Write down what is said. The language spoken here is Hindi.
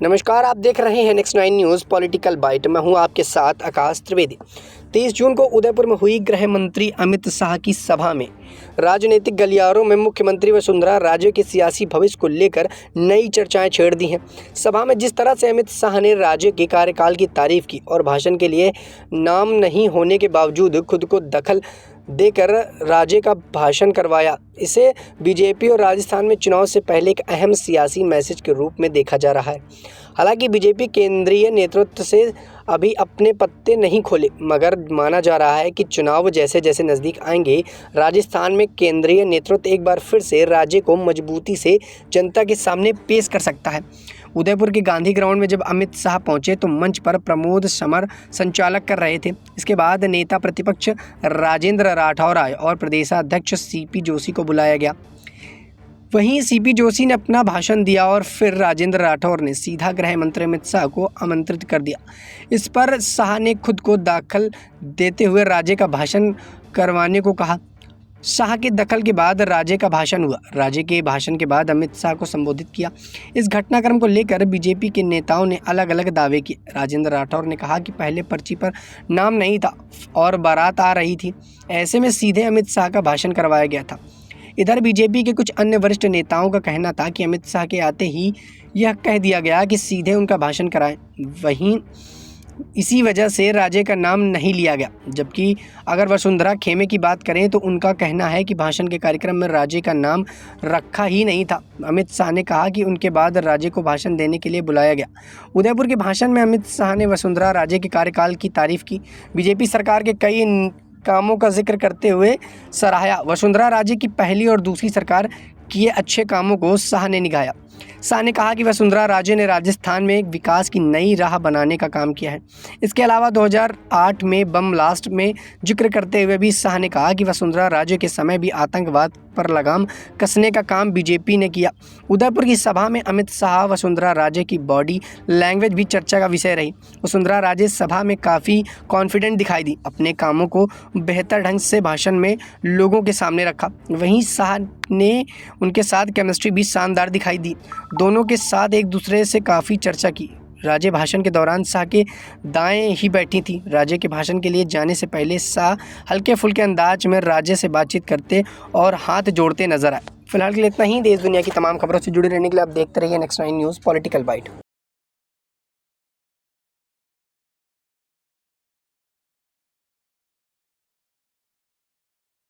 नमस्कार, आप देख रहे हैं नेक्स्ट 9 न्यूज़ पॉलिटिकल बाइट। मैं हूं आपके साथ आकाश त्रिवेदी। 23 जून को उदयपुर में हुई गृह मंत्री अमित शाह की सभा में राजनीतिक गलियारों में मुख्यमंत्री वसुंधरा राजे के सियासी भविष्य को लेकर नई चर्चाएं छेड़ दी हैं। सभा में जिस तरह से अमित शाह ने राज्य के कार्यकाल की तारीफ की और भाषण के लिए नाम नहीं होने के बावजूद खुद को दखल देकर राजे का भाषण करवाया, इसे बीजेपी और राजस्थान में चुनाव से पहले एक अहम सियासी मैसेज के रूप में देखा जा रहा है। हालांकि बीजेपी केंद्रीय नेतृत्व से अभी अपने पत्ते नहीं खोले, मगर माना जा रहा है कि चुनाव जैसे जैसे नज़दीक आएंगे, राजस्थान में केंद्रीय नेतृत्व एक बार फिर से राज्य को मजबूती से जनता के सामने पेश कर सकता है। उदयपुर के गांधी ग्राउंड में जब अमित शाह पहुंचे तो मंच पर प्रमोद समर संचालक कर रहे थे। इसके बाद नेता प्रतिपक्ष राजेंद्र राठौर आए और प्रदेशाध्यक्ष सीपी जोशी को बुलाया गया। वहीं सीपी जोशी ने अपना भाषण दिया और फिर राजेंद्र राठौर ने सीधा गृह मंत्री अमित शाह को आमंत्रित कर दिया। इस पर शाह ने खुद को दखल देते हुए राज्य का भाषण करवाने को कहा। शाह के दखल के बाद राज्य का भाषण हुआ। राज्य के भाषण के बाद अमित शाह को संबोधित किया। इस घटनाक्रम को लेकर बीजेपी के नेताओं ने अलग अलग दावे किए। राजेंद्र राठौर ने कहा कि पहले पर्ची पर नाम नहीं था और बारात आ रही थी, ऐसे में सीधे अमित शाह का भाषण करवाया गया था। इधर बीजेपी के कुछ अन्य वरिष्ठ नेताओं का कहना था कि अमित शाह के आते ही यह कह दिया गया कि सीधे उनका भाषण कराएं, वहीं इसी वजह से राज्य का नाम नहीं लिया गया। जबकि अगर वसुंधरा खेमे की बात करें तो उनका कहना है कि भाषण के कार्यक्रम में राज्य का नाम रखा ही नहीं था। अमित शाह ने कहा कि उनके बाद राज्य को भाषण देने के लिए बुलाया गया। उदयपुर के भाषण में अमित शाह ने वसुंधरा राजे के कार्यकाल की तारीफ की, बीजेपी सरकार के कई कामों का जिक्र करते हुए सराहा। वसुंधरा राजे की पहली और दूसरी सरकार किए अच्छे कामों को शाह ने निभाया। शाह ने कहा कि वसुंधरा राजे ने राजस्थान में एक विकास की नई राह बनाने का काम किया है। इसके अलावा 2008 में बम ब्लास्ट में जिक्र करते हुए भी शाह ने कहा कि वसुंधरा राजे के समय भी आतंकवाद पर लगाम कसने का काम बीजेपी ने किया। उदयपुर की सभा में अमित शाह वसुंधरा राजे की बॉडी लैंग्वेज भी चर्चा का विषय रही। वसुंधरा राजे सभा में काफ़ी कॉन्फिडेंट दिखाई दी, अपने कामों को बेहतर ढंग से भाषण में लोगों के सामने रखा। वहीं शाह ने उनके साथ केमिस्ट्री भी शानदार दिखाई दी। दोनों के साथ एक दूसरे से काफ़ी चर्चा की। राजे भाषण के दौरान शाह के दाएं ही बैठी थी। राजे के भाषण के लिए जाने से पहले शाह हल्के फुल्के अंदाज में राजे से बातचीत करते और हाथ जोड़ते नजर आए। फिलहाल के लिए इतना ही। देश दुनिया की तमाम खबरों से जुड़े रहने के लिए आप देखते रहिए नेक्स्ट 9 न्यूज़ पॉलिटिकल बाइट।